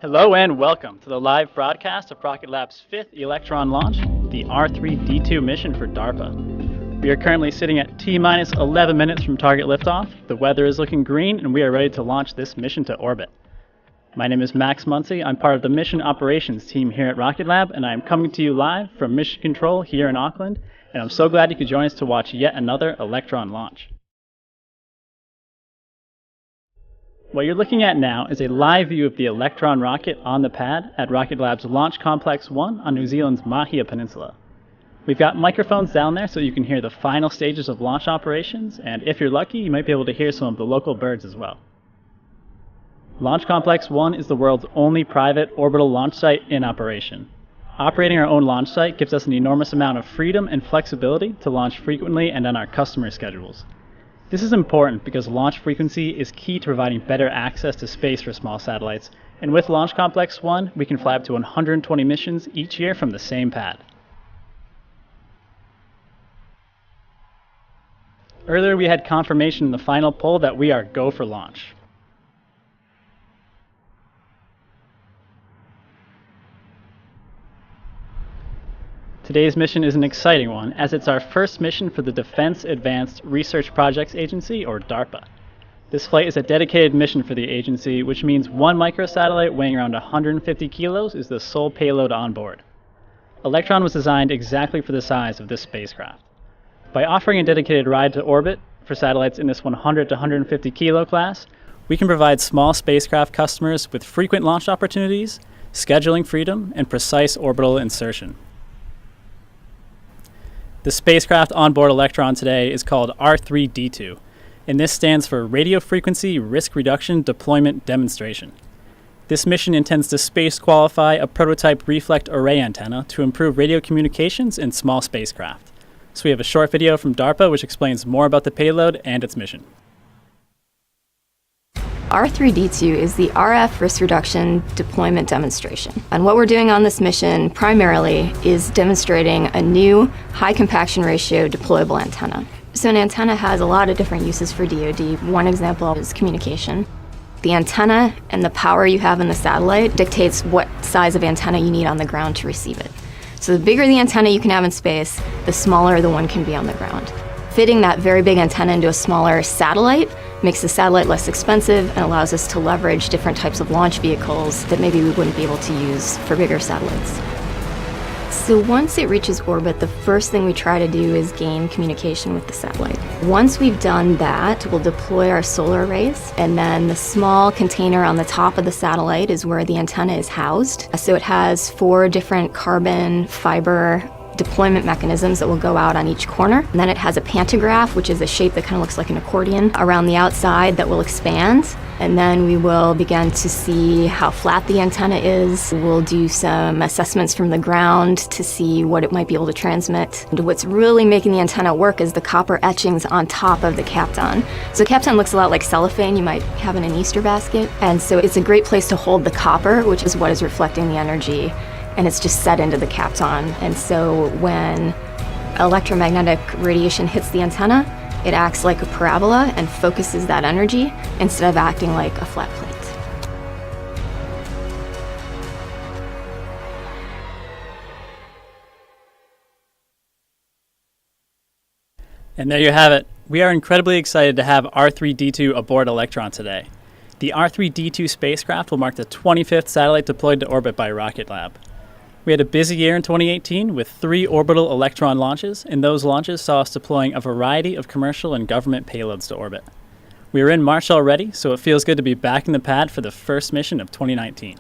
Hello and welcome to the live broadcast of Rocket Lab's 5th Electron launch, the R3-D2 mission for DARPA. We are currently sitting at T-minus 11 minutes from target liftoff. The weather is looking green and we are ready to launch this mission to orbit. My name is Max Muncy. I'm part of the mission operations team here at Rocket Lab, and I am coming to you live from Mission Control here in Auckland, and I'm so glad you could join us to watch yet another Electron launch. What you're looking at now is a live view of the Electron rocket on the pad at Rocket Lab's Launch Complex 1 on New Zealand's Mahia Peninsula. We've got microphones down there so you can hear the final stages of launch operations, and if you're lucky, you might be able to hear some of the local birds as well. Launch Complex 1 is the world's only private orbital launch site in operation. Operating our own launch site gives us an enormous amount of freedom and flexibility to launch frequently and on our customer schedules. This is important because launch frequency is key to providing better access to space for small satellites, and with Launch Complex 1, we can fly up to 120 missions each year from the same pad. Earlier we had confirmation in the final poll that we are go for launch. Today's mission is an exciting one, as it's our first mission for the Defense Advanced Research Projects Agency, or DARPA. This flight is a dedicated mission for the agency, which means one microsatellite weighing around 150 kilos is the sole payload on board. Electron was designed exactly for the size of this spacecraft. By offering a dedicated ride to orbit for satellites in this 100 to 150 kilo class, we can provide small spacecraft customers with frequent launch opportunities, scheduling freedom, and precise orbital insertion. The spacecraft onboard Electron today is called R3-D2, and this stands for Radio Frequency Risk Reduction Deployment Demonstration. This mission intends to space qualify a prototype reflect array antenna to improve radio communications in small spacecraft. So we have a short video from DARPA which explains more about the payload and its mission. R3-D2 is the RF risk reduction deployment demonstration. And what we're doing on this mission primarily is demonstrating a new high compaction ratio deployable antenna. So an antenna has a lot of different uses for DoD. One example is communication. The antenna and the power you have in the satellite dictates what size of antenna you need on the ground to receive it. So the bigger the antenna you can have in space, the smaller the one can be on the ground. Fitting that very big antenna into a smaller satellite makes the satellite less expensive and allows us to leverage different types of launch vehicles that maybe we wouldn't be able to use for bigger satellites. So once it reaches orbit, the first thing we try to do is gain communication with the satellite. Once we've done that, we'll deploy our solar arrays, and then the small container on the top of the satellite is where the antenna is housed. So it has 4 different carbon fiber deployment mechanisms that will go out on each corner. And then it has a pantograph, which is a shape that kind of looks like an accordion, around the outside that will expand. And then we will begin to see how flat the antenna is. We'll do some assessments from the ground to see what it might be able to transmit. And what's really making the antenna work is the copper etchings on top of the kapton. So kapton looks a lot like cellophane you might have in an Easter basket. And so it's a great place to hold the copper, which is what is reflecting the energy. And it's just set into the kapton. And so when electromagnetic radiation hits the antenna, it acts like a parabola and focuses that energy instead of acting like a flat plate. And there you have it. We are incredibly excited to have R3-D2 aboard Electron today. The R3-D2 spacecraft will mark the 25th satellite deployed to orbit by Rocket Lab. We had a busy year in 2018 with 3 orbital Electron launches, and those launches saw us deploying a variety of commercial and government payloads to orbit. We are in March already, so it feels good to be back in the pad for the first mission of 2019.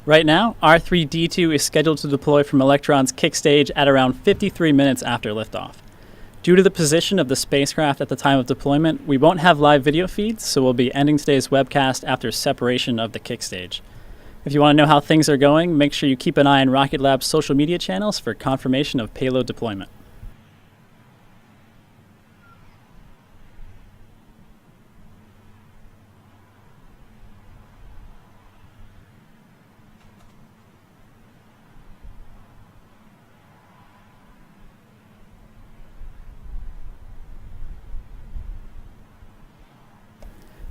Right now, R3-D2 is scheduled to deploy from Electron's kick stage at around 53 minutes after liftoff. Due to the position of the spacecraft at the time of deployment, we won't have live video feeds, so we'll be ending today's webcast after separation of the kick stage. If you want to know how things are going, make sure you keep an eye on Rocket Lab's social media channels for confirmation of payload deployment.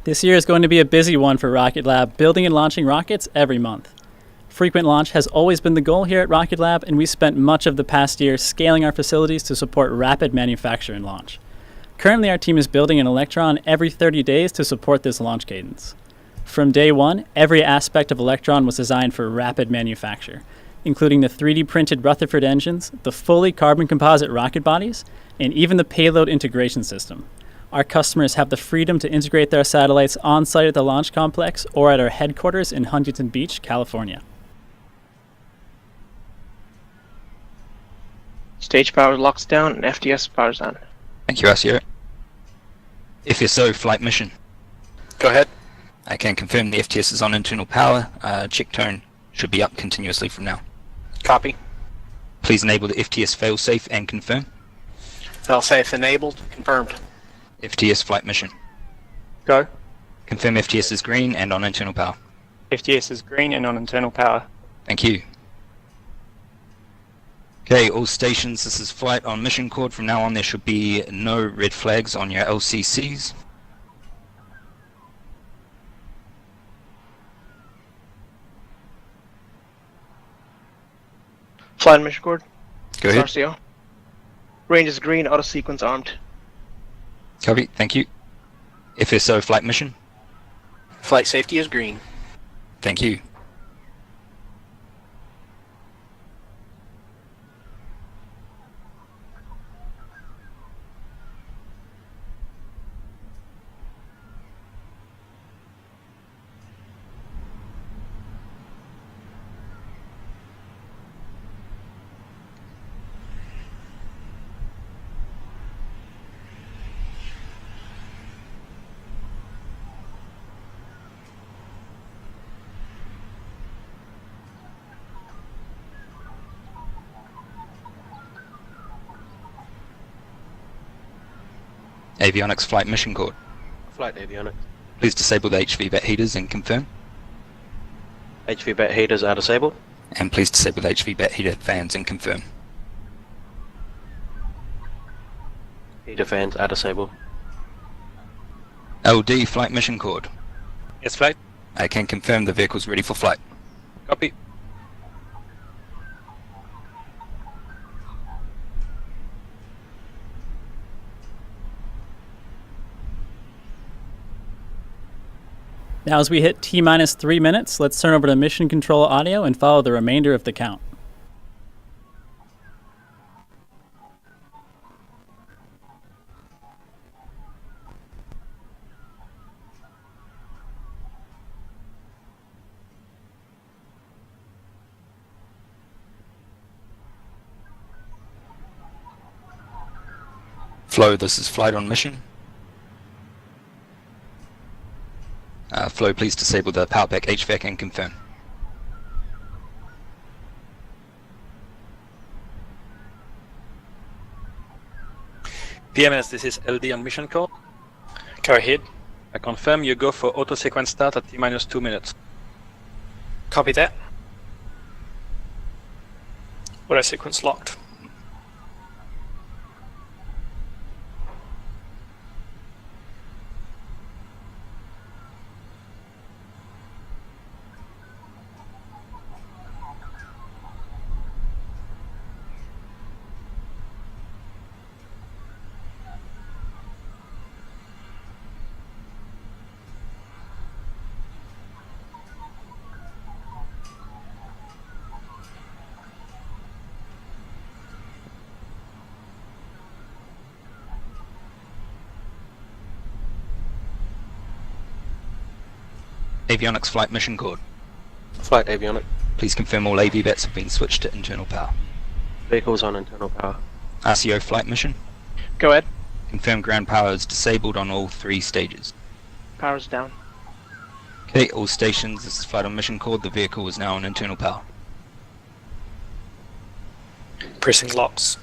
This year is going to be a busy one for Rocket Lab, building and launching rockets every month. Frequent launch has always been the goal here at Rocket Lab, and we spent much of the past year scaling our facilities to support rapid manufacture and launch. Currently, our team is building an Electron every 30 days to support this launch cadence. From day one, every aspect of Electron was designed for rapid manufacture, including the 3D printed Rutherford engines, the fully carbon composite rocket bodies, and even the payload integration system. Our customers have the freedom to integrate their satellites on-site at the launch complex or at our headquarters in Huntington Beach, California. Stage power locks down and FTS powers on. Thank you, Asio. FSO flight mission. Go ahead. I can confirm the FTS is on internal power. Check tone should be up continuously from now. Copy. Please enable the FTS failsafe and confirm. Failsafe enabled. Confirmed. FTS flight mission. Go. Confirm FTS is green and on internal power. FTS is green and on internal power. Thank you. Okay, all stations, this is flight on mission cord. From now on there should be no red flags on your LCCs. Flight mission cord. Go ahead. RCO. Range is green, auto sequence armed. Copy, thank you. FSO flight mission. Flight safety is green. Thank you. Avionics flight mission cord. Flight avionics. Please disable the HVAC heaters and confirm. HVAC heaters are disabled. And please disable the HVAC heater fans and confirm. Heater fans are disabled. LD flight mission cord. Yes, flight. I can confirm the vehicle's ready for flight. Copy. Now as we hit T-minus 3 minutes, let's turn over to mission control audio and follow the remainder of the count. Flow, this is flight on mission. Flow, please disable the power pack HVAC and confirm. PMS, this is LD on mission call. Go ahead. I confirm you go for auto sequence start at T-minus 2 minutes. Copy that. Auto sequence locked. Avionics flight mission cord. Flight avionic. Please confirm all AV vets have been switched to internal power. Vehicles on internal power. RCO flight mission. Go ahead. Confirm ground power is disabled on all 3 stages. Power's down. Okay, all stations, this is flight on mission cord. The vehicle is now on internal power. Pressing locks.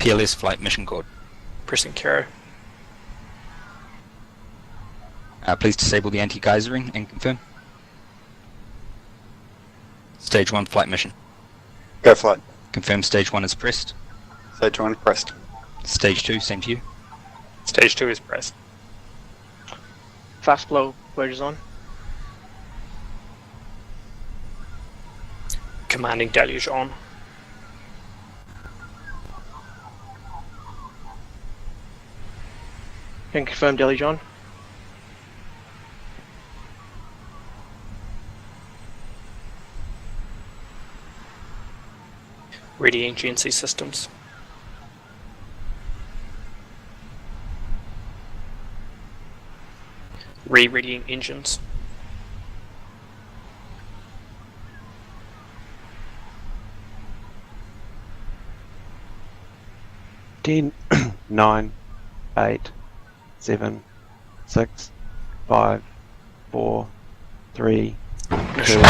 PLS flight mission code. Pressing Caro. Please disable the anti-geysering and confirm. Stage 1 flight mission. Go flight. Confirm stage 1 is pressed. Stage 1 pressed. Stage 2, same to you. Stage 2 is pressed. Fast blow wedges on. Commanding deluge on. Can confirm deluge on. Readying GNC systems. Re-readying engines. Ten, 9, 8, 7, 6, 5, 4, 3, 2.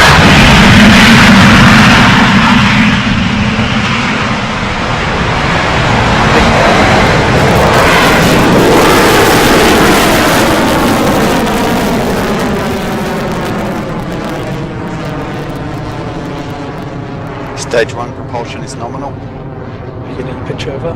Stage 1 propulsion is nominal. Beginning pitch over.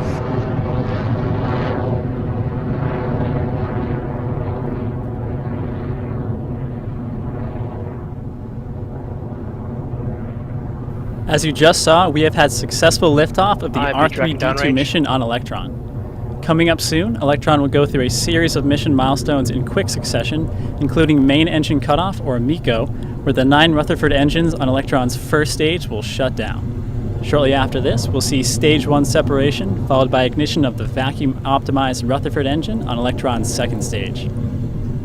As you just saw, we have had successful liftoff of the IB tracking R3D2 downrange. mission on Electron. Coming up soon, Electron will go through a series of mission milestones in quick succession, including main engine cutoff, or MECO, where the 9 Rutherford engines on Electron's first stage will shut down. Shortly after this, we'll see Stage 1 separation, followed by ignition of the vacuum-optimized Rutherford engine on Electron's second stage.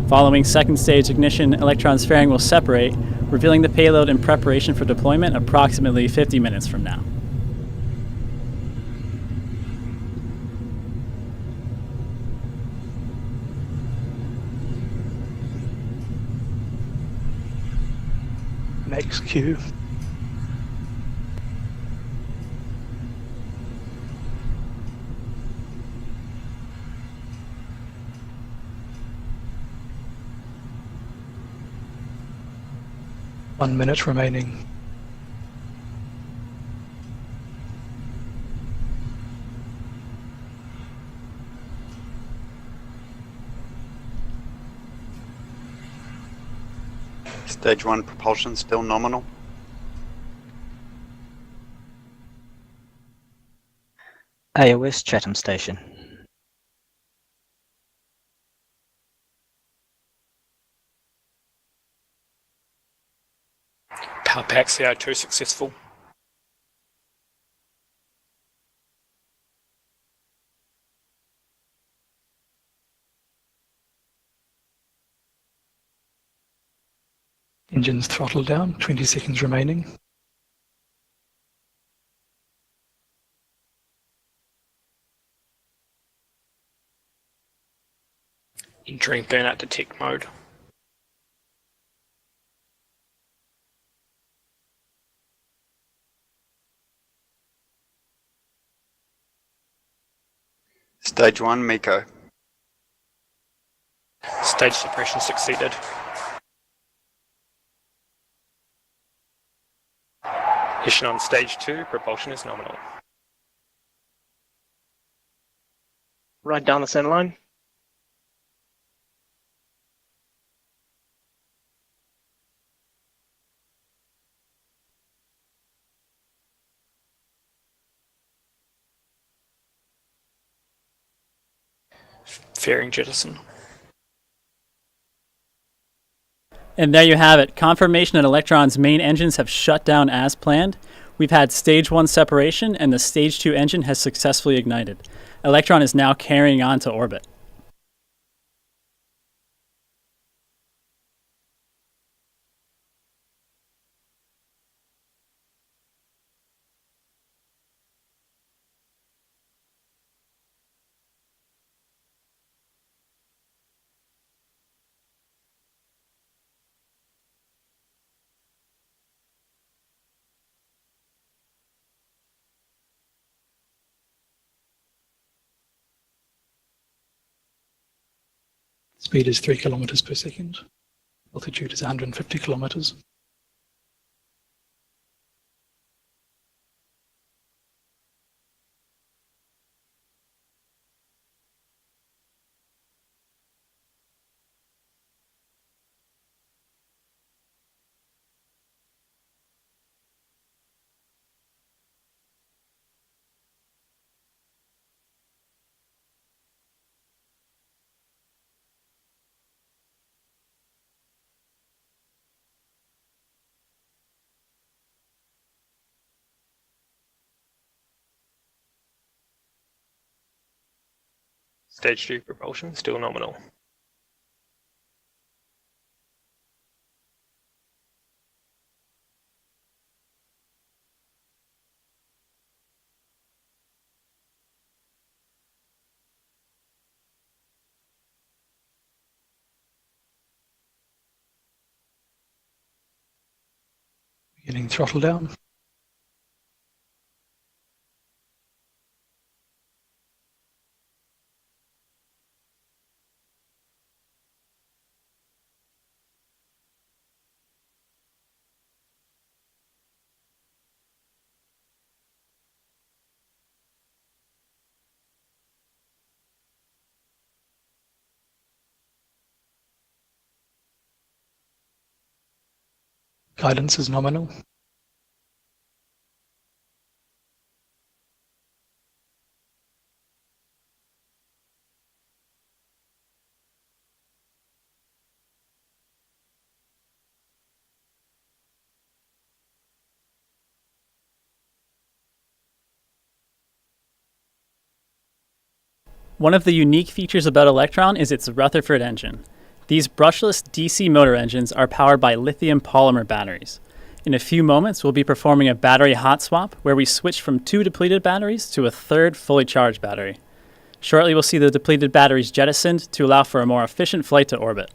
Following second stage ignition, Electron's fairing will separate, revealing the payload in preparation for deployment approximately 50 minutes from now. Next Q. One minute remaining. Stage 1 propulsion still nominal. AOS Chatham Station. Power pack CO2 successful. Engines throttle down, 20 seconds remaining. Entering burnout detect mode. Stage 1 MECO. Stage suppression succeeded. Ignition on stage 2, propulsion is nominal. Right down the center line. Fairing jettison. And there you have it. Confirmation that Electron's main engines have shut down as planned. We've had Stage 1 separation, and the Stage 2 engine has successfully ignited. Electron is now carrying on to orbit. Speed is 3 kilometers per second. Altitude is 150 kilometers. Stage 2 propulsion still nominal. Getting throttle down. Guidance is nominal. One of the unique features about Electron is its Rutherford engine. These brushless DC motor engines are powered by lithium polymer batteries. In a few moments, we'll be performing a battery hot swap where we switch from 2 depleted batteries to a third fully charged battery. Shortly, we'll see the depleted batteries jettisoned to allow for a more efficient flight to orbit.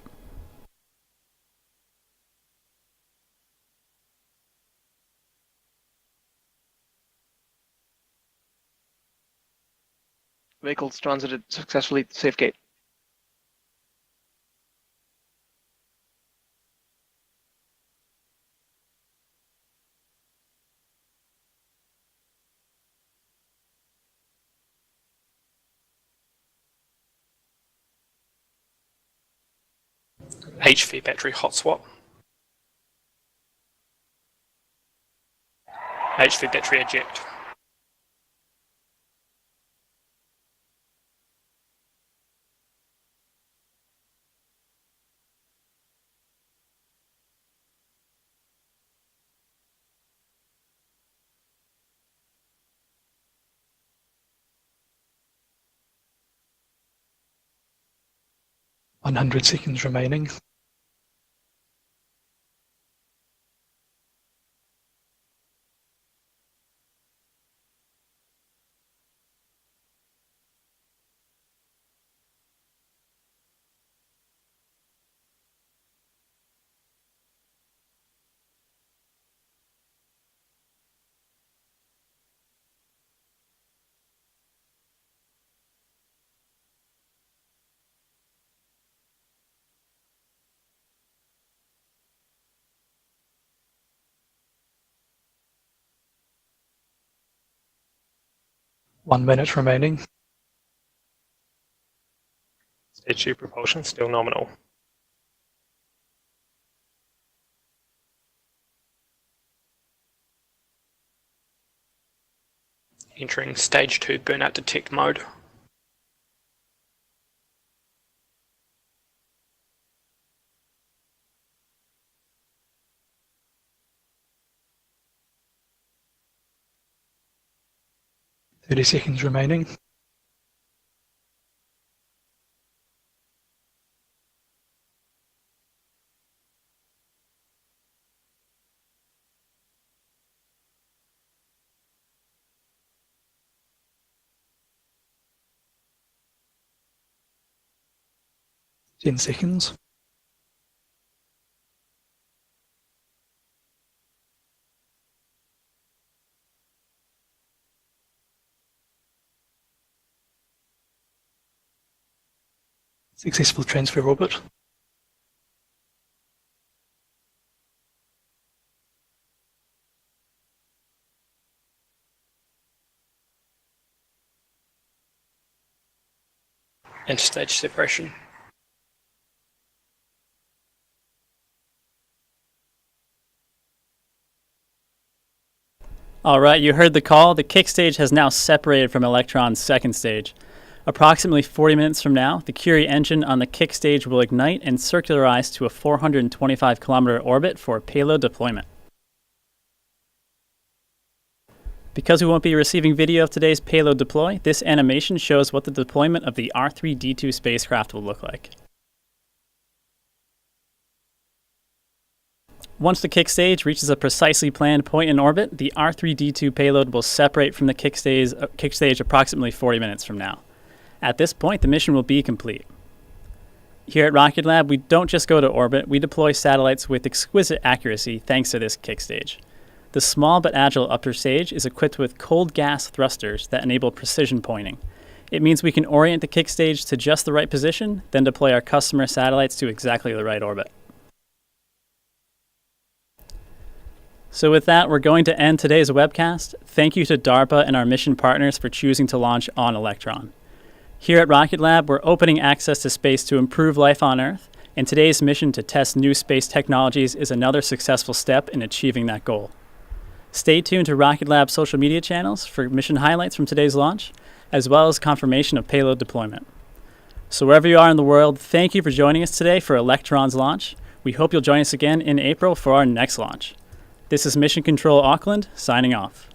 Vehicles transited successfully to safe gate. HV battery hot swap. HV battery eject. "100 seconds remaining. "1 minute remaining. Stage 2 propulsion still nominal. Entering stage 2 burnout detect mode. "30 seconds remaining. "10 seconds. Successful transfer orbit. And stage separation. All right, you heard the call. The kick stage has now separated from Electron's second stage. Approximately 40 minutes from now, the Curie engine on the kick stage will ignite and circularize to a 425-kilometer orbit for payload deployment. Because we won't be receiving video of today's payload deploy, this animation shows what the deployment of the R3-D2 spacecraft will look like. Once the kick stage reaches a precisely planned point in orbit, the R3-D2 payload will separate from the kick stage approximately 40 minutes from now. At this point, the mission will be complete. Here at Rocket Lab, we don't just go to orbit, we deploy satellites with exquisite accuracy thanks to this kick stage. The small but agile upper stage is equipped with cold gas thrusters that enable precision pointing. It means we can orient the kick stage to just the right position, then deploy our customer satellites to exactly the right orbit. So with that, we're going to end today's webcast. Thank you to DARPA and our mission partners for choosing to launch on Electron. Here at Rocket Lab, we're opening access to space to improve life on Earth, and today's mission to test new space technologies is another successful step in achieving that goal. Stay tuned to Rocket Lab's social media channels for mission highlights from today's launch, as well as confirmation of payload deployment. So wherever you are in the world, thank you for joining us today for Electron's launch. We hope you'll join us again in April for our next launch. This is Mission Control Auckland, signing off.